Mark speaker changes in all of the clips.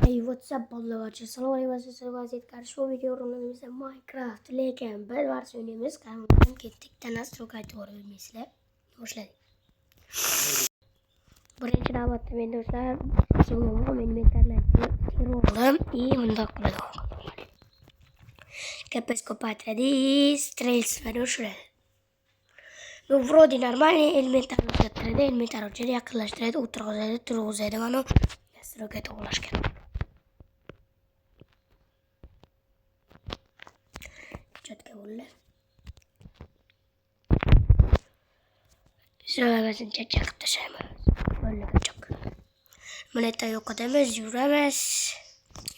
Speaker 1: Hey, what's up bolalar? Assalomu vaziyat qarshi video o'rinimizda Minecraft lekin bir versiyonimiz qanday ketdik nastroy qaytib o'rganmaysizlar. Boshladik. Birinchi navbatda men do'stlar so'nggi inventarlarni terolim и bundoq qiladi. Капец копатadi, стрельс varушlar. Ну, вроде нормальный элементар o'zgartiradi, элементар o'chadi, yaqinlashtiradi, o'tirg'izadi, turg'izadi, mana nastroyga to'g'lashgan. Четко bo'ldi. So'ramasini chaqib tashlaymiz. Bo'ldi choq. Millatda yo'qotamiz, yuramiz.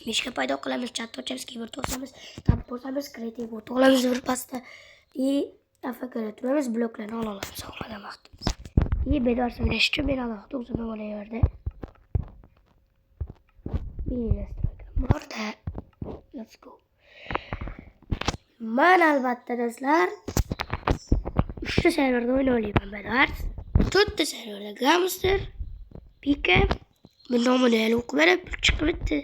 Speaker 1: Mishka paydo qilamiz, chat ochamiz, keyboard to'samiz, tab bosamiz, kreativ bot olamiz bir pasta. И afakara turamiz, bloklarni olamiz, xohlagan vaqtimiz. И bedorsa o'ynash uchun men alohida o'zim olayverdi. Mini nastroyga borda. Let's go. Men albatta do'stlar 3 serverda o'ynayman Bedwars. 4 serverda Gamster, Pika, bu nomini hali o'qib berib chiqib bitdi.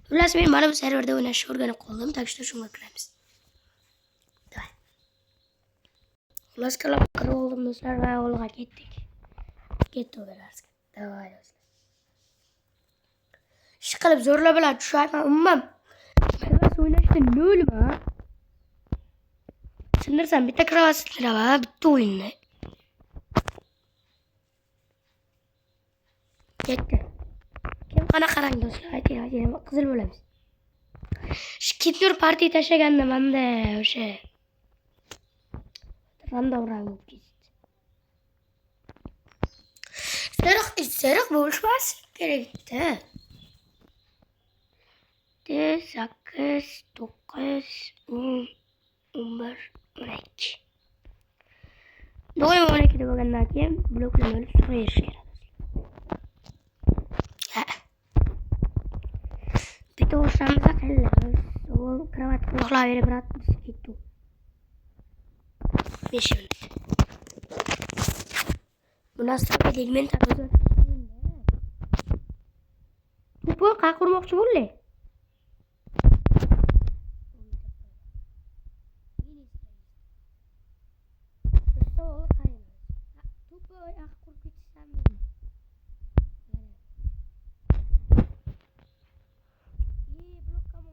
Speaker 1: Xullas men mana bu serverda o'ynashni o'rganib qoldim, так что shunga kiramiz. Davay. Xullas kirib oldim do'stlar va yo'lga ketdik. Ketdi Bedwarsga. Davay do'stlar. Ish qilib zo'rlab bilan tushayman umuman. Bedwars o'ynashda nolma. Sindirsam bitta kravat sindiraman, bitta o'yinni. Ketdi. Kim qana qarang do'stlar, ayting, qizil bo'lamiz. Skipnur partiya tashlaganda menda o'sha random rang ketdi. Sariq bo'lishmas kerakda. 8, 9, 10, 11, 12. Doim 12 bo'lgandan keyin bloklarni olib sug'orish kerak. Bitta o'shamiz qilamiz. O kravat quloqlar berib ratimiz ketdi. 5 minut. Bu nastroyga inventar o'zgartirishda. Bu qayerga qurmoqchi bo'ldi?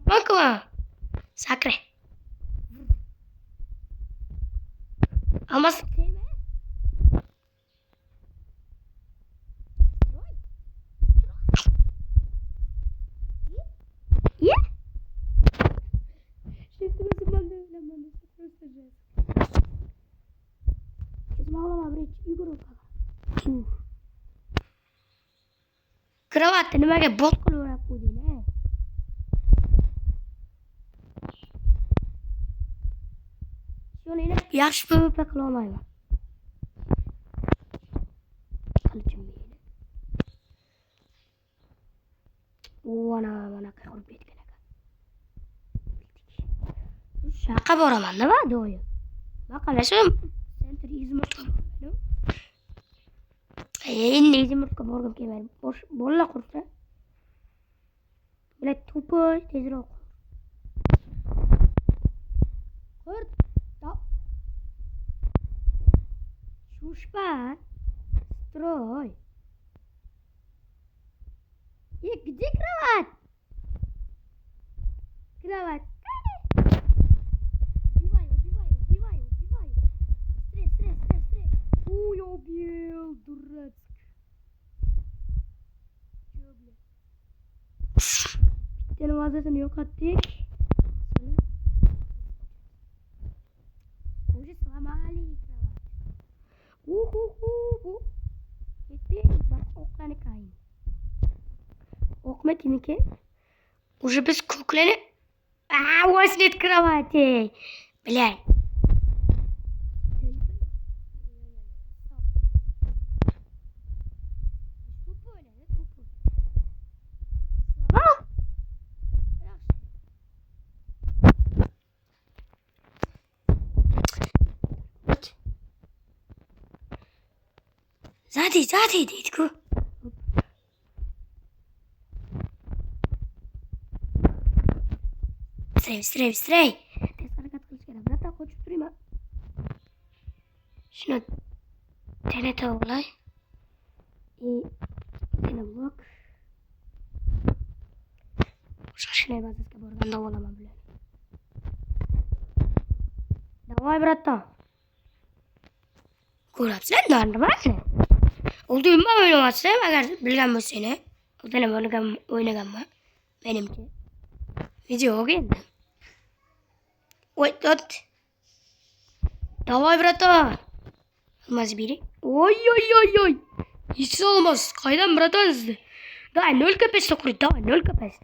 Speaker 1: Bakma. Sacre. Ama sevme. Ya? Şimdi ben de göstereceğim. Şimdi ağlama bre, yukarı kalk. Kravat nimaga bot qilib o'rab qo'yding-a? Yo'lini yaxshi PvP qila olmayman. Qilichim meni. Mana qilib ketgan ekan. Shaqa boraman nima doim. Maqalasam center izmurtga bormayman. Endi izmurtga borgim kelmaydi. Bolla qursa. Блядь, тупой, tezroq. Qurt. Шушпа. Строй. И где кровать? Кровать. Убивай. Стресс. Ой, убил, дурацк. Чё, бля? Bittani vaziyatini yo'qotdik. Уже сломали кровать. Bu. Yetti. Bak oklanı kayın. Okma kimiki? Уже biz koklanı. Возле кровати. Блядь. Сзади, дедьку. Stray. Tez hareket kılıç gelen. Hatta koçup durayım ha. Şuna TNT olay. Yine blok. Şaşırmaya bazı ki buradan da olamam bile. Давай, братан. Ko'rib, sen nima? Olduğum ben oynamasam agar bilgan bo'lsang, o'zim o'ynaganman. Menimcha. Video endi. Oy, tot. Давай, братан. Olmaz biri. Oy. Hiç olmaz. Qaydan bratан sizni? Давай, 0 kps kurut. Давай, 0 kps.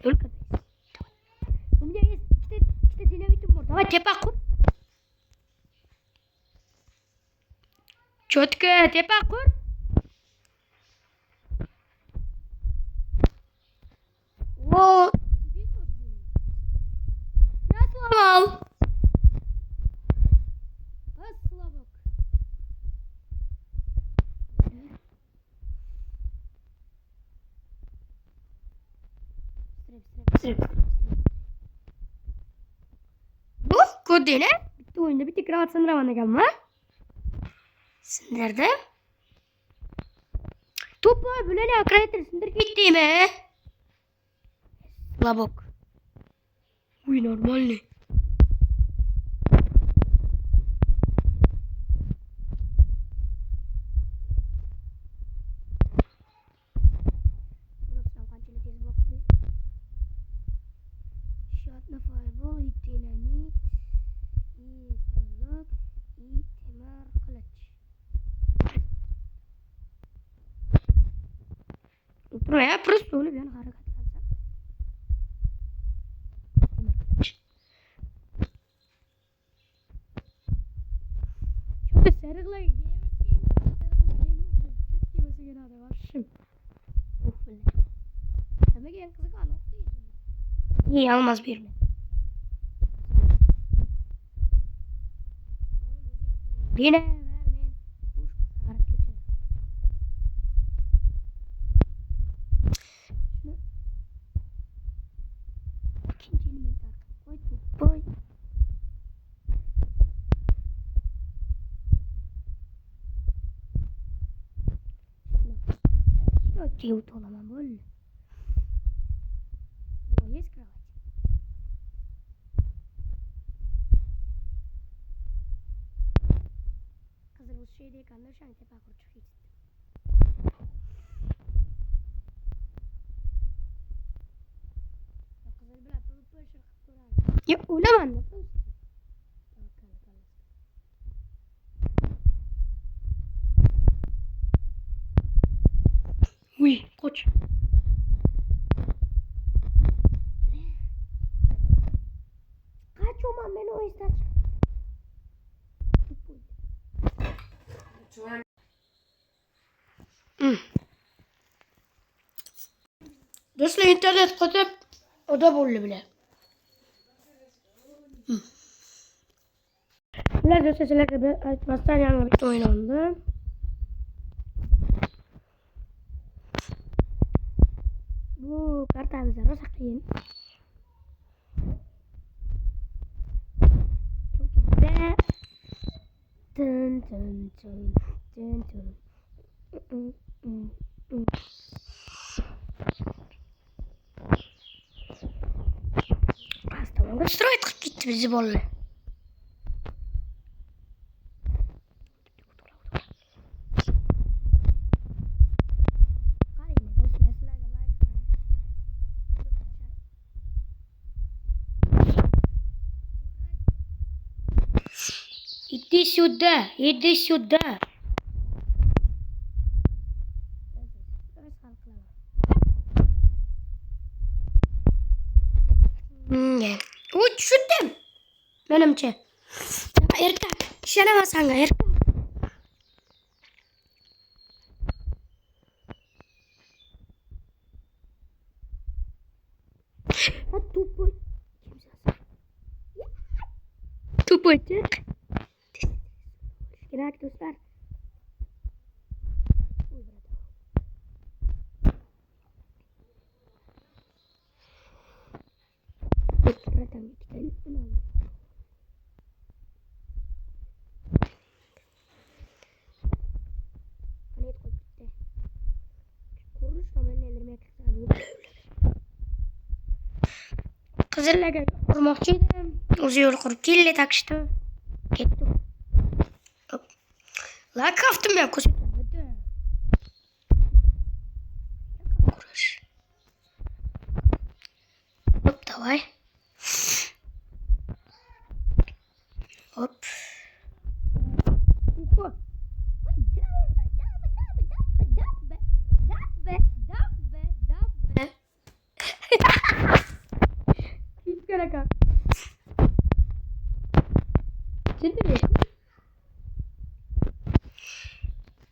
Speaker 1: У меня есть ikkita dinamitim bor. Давай, tepa kur. Четко, tepa kur. О, я сломал. Слабок. Bu kodine bitti oyunda bir tekrar sınırlamana gelme. Sindirdim. Topu böyle akrediter sindir gitti mi? Labok. Uy normal ne? Shot na fireball, dinamit, blok, temar kılıç. Buraya просто öyle bir hareket yapacağım. Çok sarıkla İyi almaz birini. Yine cute olamam böyle. Есть кровать? Kızım bu şeyde kalır şu an tepe kurçuk hiç. Kızım bile pılıp başır kurar. Ya ulan anne. Uy koç. Kaç oman beni o yüzden. Dostlar internet katıp o da buldu bile. Bunlar dostlar sizler gibi açmazsan yanına bir oynandı. Bu kartamızı saklayın. Çok güzel. Dın. Tamam, stроит gitti bizi bolle. Иди сюда. Uçurdum. Benimce. Erkek. İşlemezsen erkek. Tupacık. Gerak dostlar. Bırakalım. Kızıllaga kurmoqchi edim. O'zi yo'l qurib keldi takishdi. Ketdi. La kaftim ya ko'rsatdi. Qurish. Hop, давай. Hop.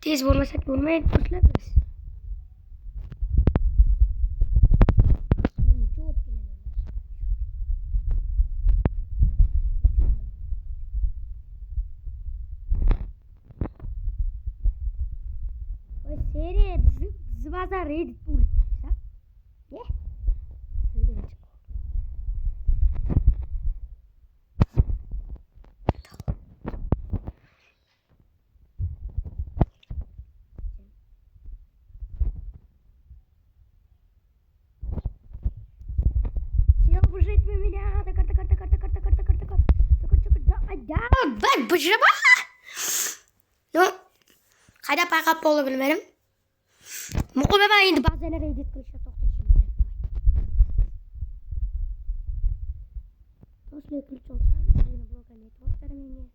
Speaker 1: Tez bo'lmasak bo'lmaydi, boshlaymiz. Voy, seriya bizni bazar edit bo'ldi. Ne? Bak bıcırma. No. Qayda payqab bo'ldi bilmadim. Muqobaman endi ba'zan edit qilishga to'xtatishim kerak. To'sli klip olsam, meni blokani to'xtatadi menga.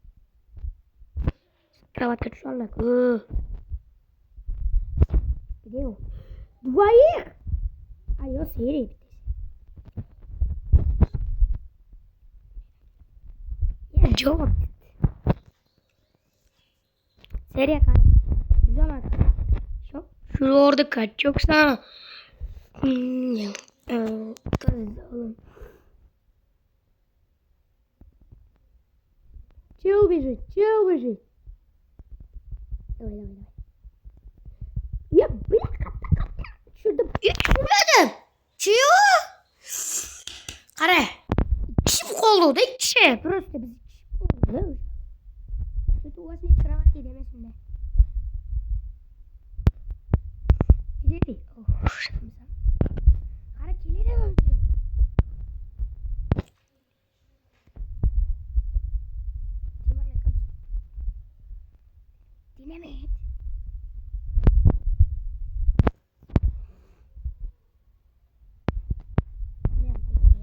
Speaker 1: Kravatga tusholak. Где он? Двоих? А я серии. Я Джон. Seriye kare. Güzel bak. Şu orada kaç yoksa. Kız oğlum. Çıl bıcı. Давай. Ya bir dakika. Şurada hiç vurmadım. Çıyor. Kare. İkisi bu koldu da ikisi. Просто biz ikisi oldu. Что-то у вас нет кровати, демесinde. Güzel. Kara kili de öldü. Dinamit.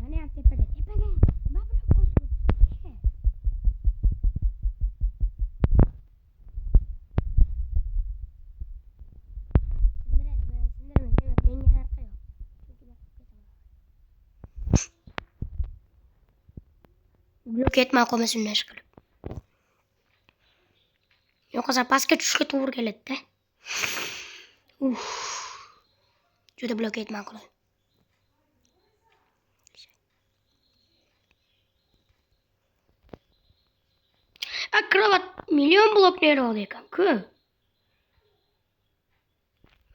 Speaker 1: Ne tepege. Ne yapıyorsun? Blok etmay qolmasin ish qilib. Yo'qsa pastga tushishga to'g'ri keladi-da. Juda blok etmay qoladi. Kravat milyon blok nere oldu ekan-ku?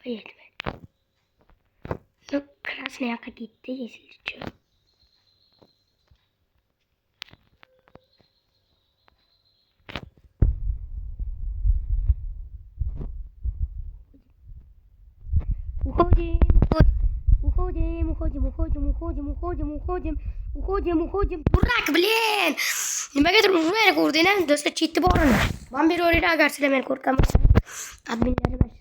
Speaker 1: Yetmedi. Ну, красный какие-то, если что. Уходим. Дурак, блин! Nimagadir urmay ko'rdinglar, do'stlar chetda borini. Men bir o'rayda agar sizlar meni ko'rgan bo'lsangiz, adminlarni bashlayman.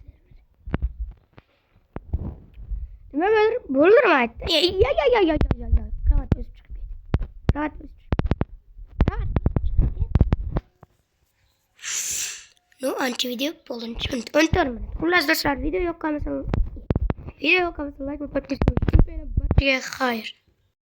Speaker 1: Nimagadir bo'ldirmaydi. Ya. Kravat o'sib chiqib ketdi. No, ancha video bo'linchi. Unutmayman. Xullas do'stlar, video yoqqanmasa like va podpis qilib, barchaga xayr.